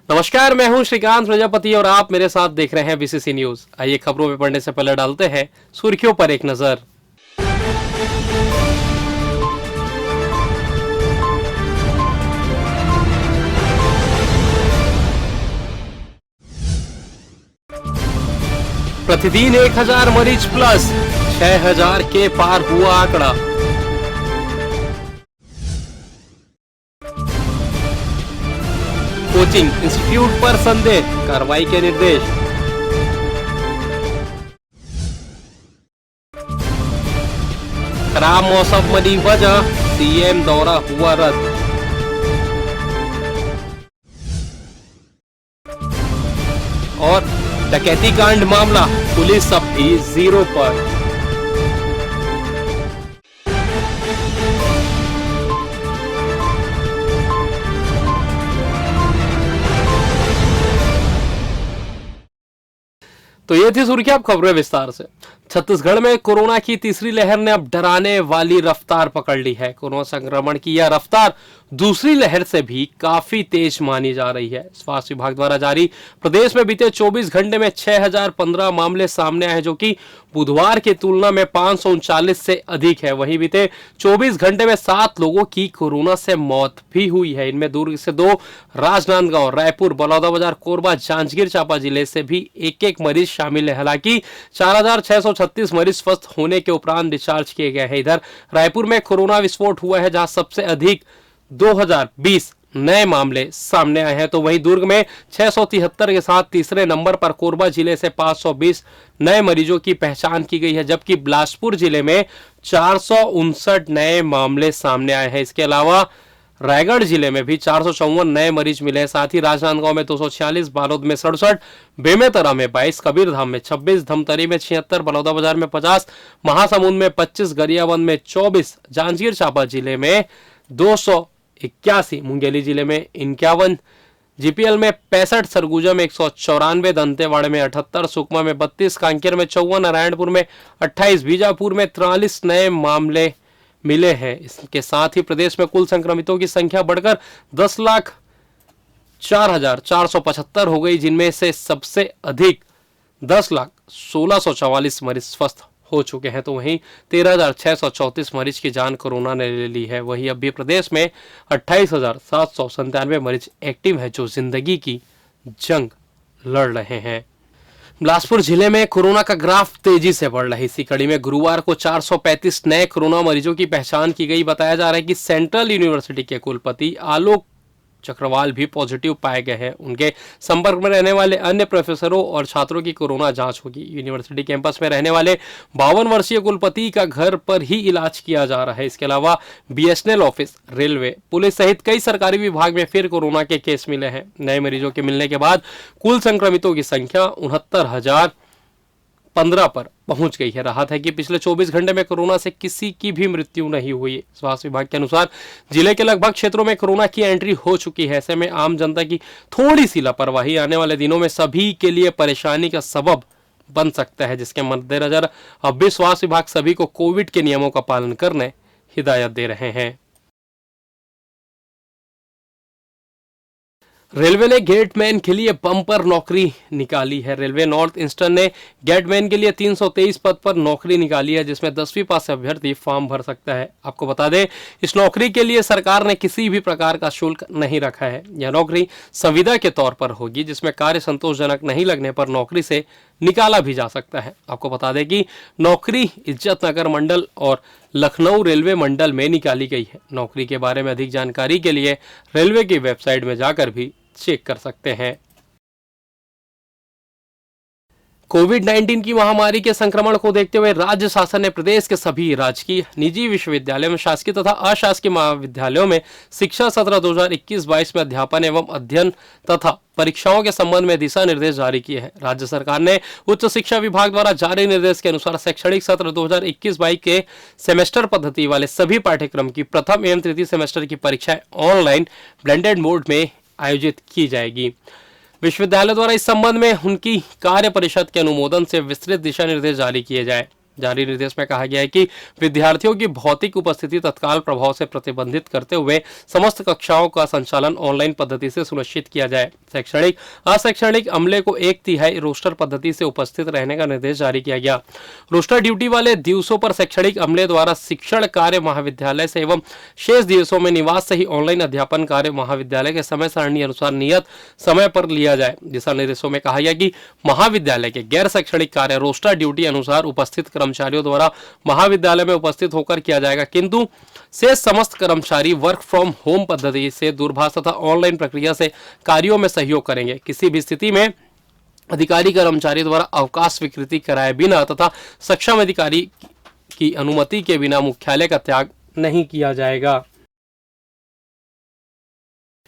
नमस्कार, मैं हूं श्रीकांत प्रजापति और आप मेरे साथ देख रहे हैं बीसीसी न्यूज। आइए खबरों में पढ़ने से पहले डालते हैं सुर्खियों पर एक नजर। प्रतिदिन 1000 मरीज प्लस 6000 के पार हुआ आंकड़ा। कोचिंग इंस्टीट्यूट पर संदेह, कार्रवाई के निर्देश। खराब मौसम बनी वजह, सीएम दौरा हुआ रद्द। और डकैती कांड मामला, पुलिस अब भी जीरो पर। तो ये थी सुर्खियां, अब खबरें विस्तार से। छत्तीसगढ़ में कोरोना की तीसरी लहर ने अब डराने वाली रफ्तार पकड़ ली है। कोरोना संक्रमण की यह रफ्तार दूसरी लहर से भी काफी तेज मानी जा रही है। स्वास्थ्य विभाग द्वारा जारी प्रदेश में बीते 24 घंटे में 6015 मामले सामने आए, जो कि बुधवार की तुलना में 539 से अधिक है। वहीं बीते 24 घंटे में 7 लोगों की कोरोना से मौत भी हुई है। इनमें दुर्ग से 2, राजनांदगांव, रायपुर, बलौदाबाजार, कोरबा, जांजगीर चांपा जिले से भी एक मरीज शामिल है। हालांकि 4636 मरीज स्वस्थ होने के उपरांत डिस्चार्ज किए गए हैं। इधर रायपुर में कोरोना विस्फोट हुआ है, जहां सबसे अधिक 2020 नए मामले सामने आए हैं। तो वहीं दुर्ग में 673 के साथ तीसरे नंबर पर कोरबा जिले से 520 नए मरीजों की पहचान की गई है, जबकि बिलासपुर जिले में 459 नए मामले सामने आए हैं। इसके अलावा रायगढ़ जिले में भी 454 नए मरीज मिले हैं। साथ ही राजनांदगांव में 246, बालोद में 67, बेमेतरा में 22, कबीरधाम में 26, धमतरी में 76, बलौदाबाजार में 50, महासमुंद में 25, गरियाबंद में 24, जांजगीर चांपा जिले में 281, मुंगेली जिले में 51, जीपीएल में 65, सरगुजा में 194, दंतेवाड़े में 78, सुकमा में 32, कांकेर में 54, नारायणपुर में 28, बीजापुर में 43 नए मामले मिले हैं। इसके साथ ही प्रदेश में कुल संक्रमितों की संख्या बढ़कर 10,04,475 हो गई, जिनमें से सबसे अधिक 10,16,44 मरीज स्वस्थ हो चुके हैं। तो वहीं 13,634 मरीज की जान कोरोना ने ले ली है। वहीं अब भी प्रदेश में 28,797 मरीज एक्टिव है, जो जिंदगी की जंग लड़ रहे हैं। बिलासपुर जिले में कोरोना का ग्राफ तेजी से बढ़ रहा है। इसी कड़ी में गुरुवार को 435 नए कोरोना मरीजों की पहचान की गई। बताया जा रहा है कि सेंट्रल यूनिवर्सिटी के कुलपति आलोक चक्रवाल भी पॉजिटिव पाए गए हैं। उनके संपर्क में रहने वाले अन्य प्रोफेसरों और छात्रों की कोरोना जांच होगी। यूनिवर्सिटी कैंपस में रहने वाले 52 वर्षीय कुलपति का घर पर ही इलाज किया जा रहा है। इसके अलावा बीएसएनएल ऑफिस, रेलवे, पुलिस सहित कई सरकारी विभाग में फिर कोरोना के केस मिले हैं। नए मरीजों के मिलने के बाद कुल संक्रमितों की संख्या 69,015 पर पहुंच गई है। राहत है कि पिछले 24 घंटे में कोरोना से किसी की भी मृत्यु नहीं हुई। स्वास्थ्य विभाग के अनुसार जिले के लगभग क्षेत्रों में कोरोना की एंट्री हो चुकी है। ऐसे में आम जनता की थोड़ी सी लापरवाही आने वाले दिनों में सभी के लिए परेशानी का सबब बन सकता है, जिसके मद्देनजर अब भी स्वास्थ्य विभाग सभी को कोविड के नियमों का पालन करने हिदायत दे रहे हैं। रेलवे ने गेटमैन के लिए बम्पर नौकरी निकाली है। रेलवे नॉर्थ ईस्टर्न ने गेटमैन के लिए 323 पद पर नौकरी निकाली है, जिसमें 10वीं पास से अभ्यर्थी फॉर्म भर सकता है। आपको बता दें, इस नौकरी के लिए सरकार ने किसी भी प्रकार का शुल्क नहीं रखा है। यह नौकरी संविदा के तौर पर होगी, जिसमें कार्य संतोषजनक नहीं लगने पर नौकरी से निकाला भी जा सकता है। आपको बता दें कि नौकरी इज्जतनगर मंडल और लखनऊ रेलवे मंडल में निकाली गई है। नौकरी के बारे में अधिक जानकारी के लिए रेलवे की वेबसाइट में जाकर भी चेक कर सकते हैं। कोविड-19 की महामारी के संक्रमण को देखते हुए राज्य शासन ने प्रदेश के सभी राजकीय, निजी विश्वविद्यालयों में, शासकीय तथा अशासकीय महाविद्यालयों में शिक्षा सत्र 2021-22 में अध्यापन एवं अध्ययन तथा परीक्षाओं के संबंध में दिशा निर्देश जारी किए हैं। राज्य सरकार ने उच्च शिक्षा विभाग द्वारा जारी निर्देश के अनुसार शैक्षणिक सत्र 2021-22 के सेमेस्टर पद्धति वाले सभी पाठ्यक्रम की प्रथम एवं तृतीय सेमेस्टर की परीक्षाएं ऑनलाइन ब्लेंडेड मोड में आयोजित की जाएगी। विश्वविद्यालय द्वारा इस संबंध में उनकी कार्य परिषद के अनुमोदन से विस्तृत दिशा निर्देश जारी किए जाए। जारी निर्देश में कहा गया है कि विद्यार्थियों की भौतिक उपस्थिति तत्काल प्रभाव से प्रतिबंधित करते हुए समस्त कक्षाओं का संचालन ऑनलाइन पद्धति से सुनिश्चित किया जाए। शैक्षणिक अशैक्षणिक अमले को 1/3 रोस्टर पद्धति से उपस्थित रहने का निर्देश जारी किया गया। रोस्टर ड्यूटी वाले दिवसों पर शैक्षणिक अमले द्वारा शिक्षण कार्य महाविद्यालय से एवं शेष दिवसों में निवास से ही ऑनलाइन अध्यापन कार्य महाविद्यालय के समय सारणी अनुसार नियत समय पर लिया जाए। दिशा निर्देशों में कहा गया कि महाविद्यालय के गैर शैक्षणिक कार्य रोस्टर ड्यूटी अनुसार उपस्थित कर्मचारियों द्वारा महाविद्यालय में उपस्थित होकर किया जाएगा, किंतु शेष समस्त कर्मचारी वर्क फ्रॉम होम पद्धति से दूरभाष तथा ऑनलाइन प्रक्रिया से कार्यों में सहयोग करेंगे। किसी भी स्थिति में अधिकारी कर्मचारी द्वारा अवकाश स्वीकृति कराए बिना तथा सक्षम अधिकारी की अनुमति के बिना मुख्यालय का त्याग नहीं किया जाएगा।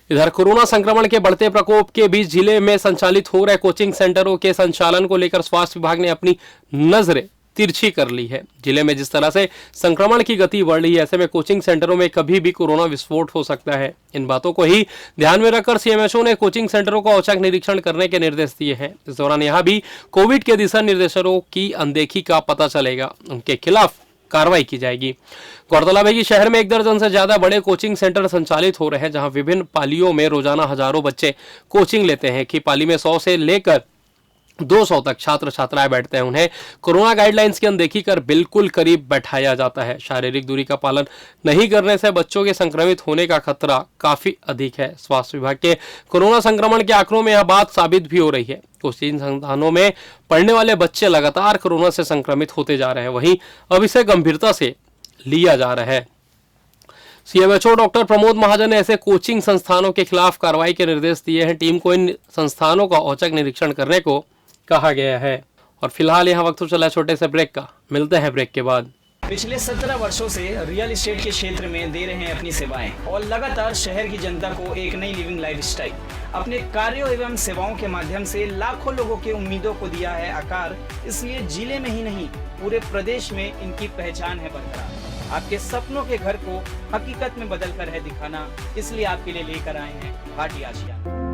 इधर कोरोना संक्रमण के बढ़ते प्रकोप के बीच जिले में संचालित हो रहे कोचिंग सेंटरों के संचालन को लेकर स्वास्थ्य विभाग ने अपनी नजरें तिरछी कर ली है। जिले में जिस तरह से संक्रमण की गति बढ़ रही है, ऐसे में कोचिंग सेंटरों में कभी भी कोरोना विस्फोट हो सकता है। इन बातों को ही ध्यान में रखकर सीएमएचओ ने कोचिंग सेंटरों का औचक निरीक्षण करने के निर्देश दिए हैं। इस दौरान यहाँ भी कोविड के दिशा निर्देशों की अनदेखी का पता चलेगा, उनके खिलाफ कार्रवाई की जाएगी। गौरतलब है कि शहर में 1 दर्जन से ज्यादा बड़े कोचिंग सेंटर संचालित हो रहे हैं, जहां विभिन्न पालियों में रोजाना हजारों बच्चे कोचिंग लेते हैं कि पाली में 100 से लेकर 200 तक छात्र छात्राएं बैठते हैं। उन्हें कोरोना गाइडलाइंस की अनदेखी कर बिल्कुल करीब बैठाया जाता है। शारीरिक दूरी का पालन नहीं करने से बच्चों के संक्रमित होने का खतरा काफी अधिक है। स्वास्थ्य विभाग के कोरोना संक्रमण के आंकड़ों में यह बात साबित भी हो रही है। कोचिंग संस्थानों में पढ़ने वाले बच्चे लगातार कोरोना से संक्रमित होते जा रहे हैं, वहीं अब इसे गंभीरता से लिया जा रहा है। सीएमएचओ डॉक्टर प्रमोद महाजन ने ऐसे कोचिंग संस्थानों के खिलाफ कार्रवाई के निर्देश दिए हैं। टीम को इन संस्थानों का औचक निरीक्षण करने को कहा गया है। और फिलहाल यहाँ वक्त चला छोटे से ब्रेक का, मिलते हैं ब्रेक के बाद। पिछले 17 वर्षों से रियल एस्टेट के क्षेत्र में दे रहे हैं अपनी सेवाएं और लगातार शहर की जनता को एक नई लिविंग लाइफस्टाइल। अपने कार्यों एवं सेवाओं के माध्यम से लाखों लोगों की उम्मीदों को दिया है आकार। इसलिए जिले में ही नहीं पूरे प्रदेश में इनकी पहचान है बरकरार। आपके सपनों के घर को हकीकत में बदल कर है दिखाना, इसलिए आपके लिए लेकर आए हैं भाटी आशिया।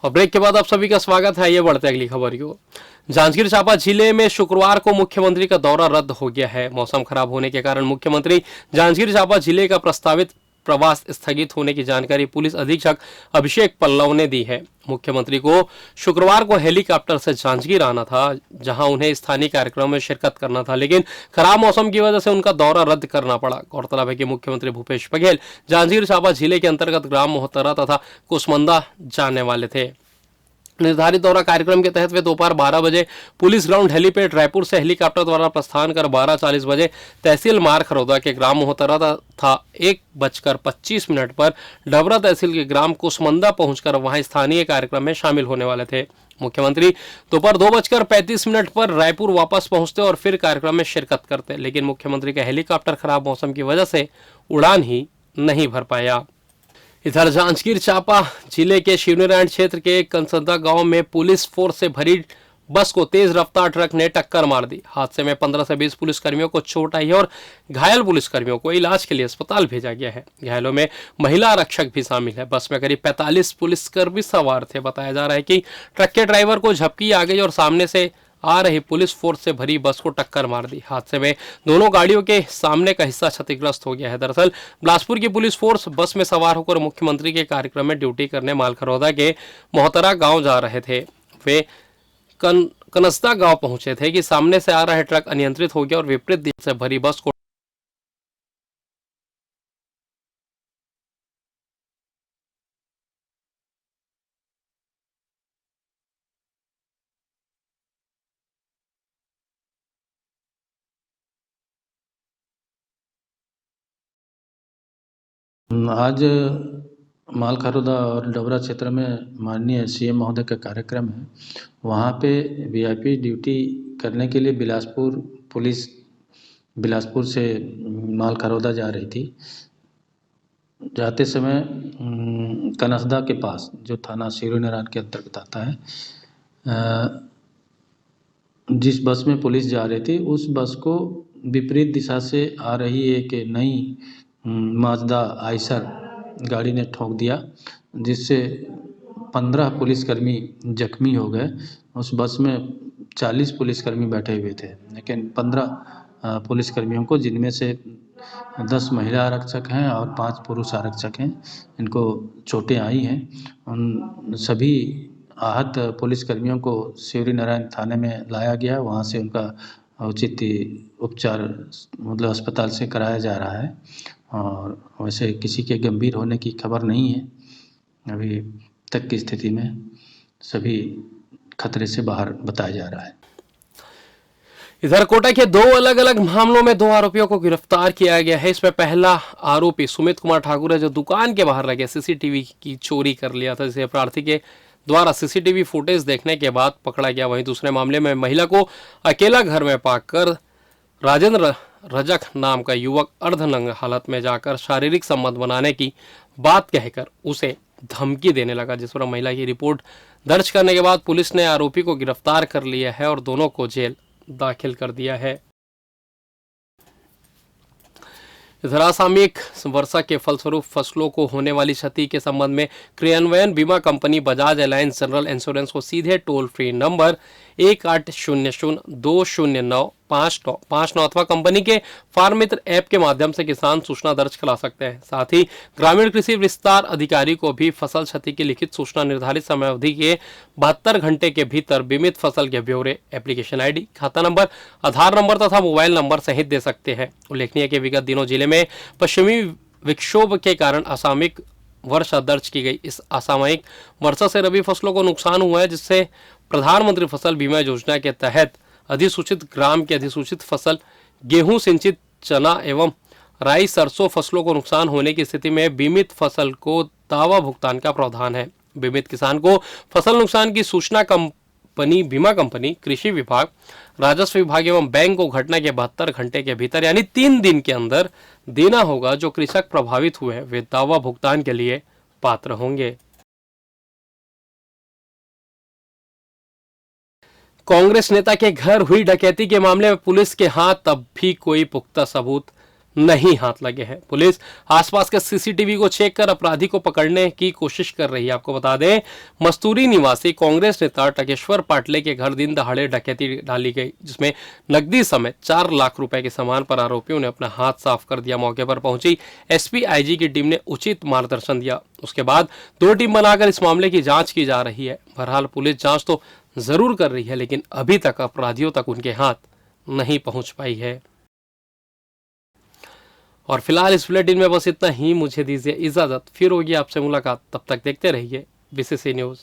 और ब्रेक के बाद आप सभी का स्वागत है। ये बढ़ते अगली खबर को। जांजगीर चांपा जिले में शुक्रवार को मुख्यमंत्री का दौरा रद्द हो गया है। मौसम खराब होने के कारण मुख्यमंत्री जांजगीर चांपा जिले का प्रस्तावित प्रवास स्थगित होने की जानकारी पुलिस अधीक्षक अभिषेक पल्लव ने दी है। मुख्यमंत्री को शुक्रवार को हेलीकॉप्टर से जांजगीर आना था, जहां उन्हें स्थानीय कार्यक्रम में शिरकत करना था, लेकिन खराब मौसम की वजह से उनका दौरा रद्द करना पड़ा। गौरतलब है कि मुख्यमंत्री भूपेश बघेल जांजगीर चांपा जिले के अंतर्गत ग्राम मोहतरा तथा कुसमुंदा जाने वाले थे। निर्धारित दौरा कार्यक्रम के तहत वे दोपहर 12 बजे पुलिस ग्राउंड हेलीपैड रायपुर से हेलीकॉप्टर द्वारा प्रस्थान कर 12:40 बजे तहसील मार खरौदा के ग्राम मोहतरा तथा 1:25 पर डबरा तहसील के ग्राम कुसमुंदा पहुंचकर वहां स्थानीय कार्यक्रम में शामिल होने वाले थे। मुख्यमंत्री दोपहर 2:35 पर रायपुर वापस पहुंचते और फिर कार्यक्रम में शिरकत करते, लेकिन मुख्यमंत्री का हेलीकॉप्टर खराब मौसम की वजह से उड़ान ही नहीं भर पाया। इधर जांजगीर चांपा जिले के शिवनारायण क्षेत्र के कंसदा गांव में पुलिस फोर्स से भरी बस को तेज रफ्तार ट्रक ने टक्कर मार दी। हादसे में 15 से 20 पुलिसकर्मियों को चोट आई है और घायल पुलिसकर्मियों को इलाज के लिए अस्पताल भेजा गया है। घायलों में महिला आरक्षक भी शामिल है। बस में करीब 45 पुलिसकर्मी सवार थे। बताया जा रहा है कि ट्रक के ड्राइवर को झपकी आ गई और सामने से आ रही पुलिस फोर्स से भरी बस को टक्कर मार दी। हादसे में दोनों गाड़ियों के सामने का हिस्सा क्षतिग्रस्त हो गया है। दरअसल बिलासपुर की पुलिस फोर्स बस में सवार होकर मुख्यमंत्री के कार्यक्रम में ड्यूटी करने मालखरौदा के मोहतरा गांव जा रहे थे। वे कनस्ता गांव पहुंचे थे कि सामने से आ रहा ट्रक अनियंत्रित हो गया और विपरीत दिशा से भरी बस को आज मालखरौदा और डबरा क्षेत्र में माननीय सीएम महोदय का कार्यक्रम है। वहाँ पे वीआईपी ड्यूटी करने के लिए पुलिस बिलासपुर से मालखरौदा जा रही थी। जाते समय कनस्दा के पास, जो थाना शिवनारायण के अंतर्गत आता है, जिस बस में पुलिस जा रही थी उस बस को विपरीत दिशा से आ रही एक नई माजदा आइसर गाड़ी ने ठोक दिया, जिससे 15 पुलिसकर्मी जख्मी हो गए। उस बस में 40 पुलिसकर्मी बैठे हुए थे, लेकिन 15 पुलिसकर्मियों को, जिनमें से 10 महिला आरक्षक हैं और 5 पुरुष आरक्षक हैं, इनको चोटें आई हैं। उन सभी आहत पुलिसकर्मियों को शिवनारायण थाने में लाया गया। वहाँ से उनका उचित उपचार मतलब अस्पताल से कराया जा रहा है और वैसे किसी के गंभीर होने की खबर नहीं है। अभी तक की स्थिति में सभी खतरे से बाहर बताया जा रहा है। इधर कोटा के 2 अलग अलग मामलों में 2 आरोपियों को गिरफ्तार किया गया है। इसमें पहला आरोपी सुमित कुमार ठाकुर है, जो दुकान के बाहर लगे सीसीटीवी की चोरी कर लिया था, जिसे प्रार्थी के द्वारा सीसीटीवी फुटेज देखने के बाद पकड़ा गया। वहीं दूसरे मामले में महिला को अकेला घर में पाकर राजेंद्र रजक नाम का युवक अर्धनग्न हालत में जाकर शारीरिक संबंध बनाने की बात कहकर उसे धमकी देने लगा, जिस पर महिला की रिपोर्ट दर्ज करने के बाद पुलिस ने आरोपी को गिरफ्तार कर लिया है और दोनों को जेल दाखिल कर दिया है। इधर असामयिक वर्षा के फलस्वरूप फसलों को होने वाली क्षति के संबंध में क्रियान्वयन बीमा company Bajaj alliance general insurance को सीधे टोल फ्री नंबर 1800-209-5959 अथवा कंपनी के फार्म मित्र ऐप के माध्यम से किसान सूचना दर्ज करा सकते हैं। साथ ही ग्रामीण कृषि विस्तार अधिकारी को भी फसल क्षति की लिखित सूचना निर्धारित समय अवधि के 72 घंटे के भीतर बीमित फसल के ब्यौरे, एप्लीकेशन आईडी, खाता नंबर, आधार नंबर तथा मोबाइल नंबर सहित दे सकते हैं। उल्लेखनीय है कि विगत दिनों जिले में पश्चिमी विक्षोभ के कारण असामयिक वर्षा दर्ज की गई। इस असामयिक वर्षा से रबी फसलों को नुकसान हुआ है, जिससे प्रधानमंत्री फसल बीमा योजना के तहत अधिसूचित ग्राम की अधिसूचित फसल गेहूं, सिंचित चना एवं राई, सरसों फसलों को नुकसान होने की स्थिति में बीमित फसल को दावा भुगतान का प्रावधान है। बीमित किसान को फसल नुकसान की सूचना बीमा कंपनी, कृषि विभाग, राजस्व विभाग एवं बैंक को घटना के 72 घंटे के भीतर यानी 3 दिन के अंदर देना होगा। जो कृषक प्रभावित हुए वे दावा भुगतान के लिए पात्र होंगे। कांग्रेस नेता के घर हुई डकैती के मामले में पुलिस के हाथ तब भी कोई पुख्ता सबूत नहीं हाथ लगे हैं। पुलिस आसपास के सीसीटीवी को चेक कर अपराधी को पकड़ने की कोशिश कर रही है। आपको बता दें, मस्तूरी निवासी कांग्रेस नेता टकेश्वर पाटले के घर दिन दहाड़े डकैती डाली गई, जिसमें नकदी समेत 4 लाख रुपए के सामान पर आरोपियों ने अपना हाथ साफ कर दिया। मौके पर पहुंची एसपी आईजी की टीम ने उचित मार्गदर्शन दिया। उसके बाद 2 टीम बनाकर इस मामले की जांच की जा रही है। बहरहाल पुलिस जांच तो जरूर कर रही है, लेकिन अभी तक अपराधियों तक उनके हाथ नहीं पहुंच पाई है। और फिलहाल इस बुलेटिन में बस इतना ही। मुझे दीजिए इजाजत, फिर होगी आपसे मुलाकात। तब तक देखते रहिए बीसीसी न्यूज़।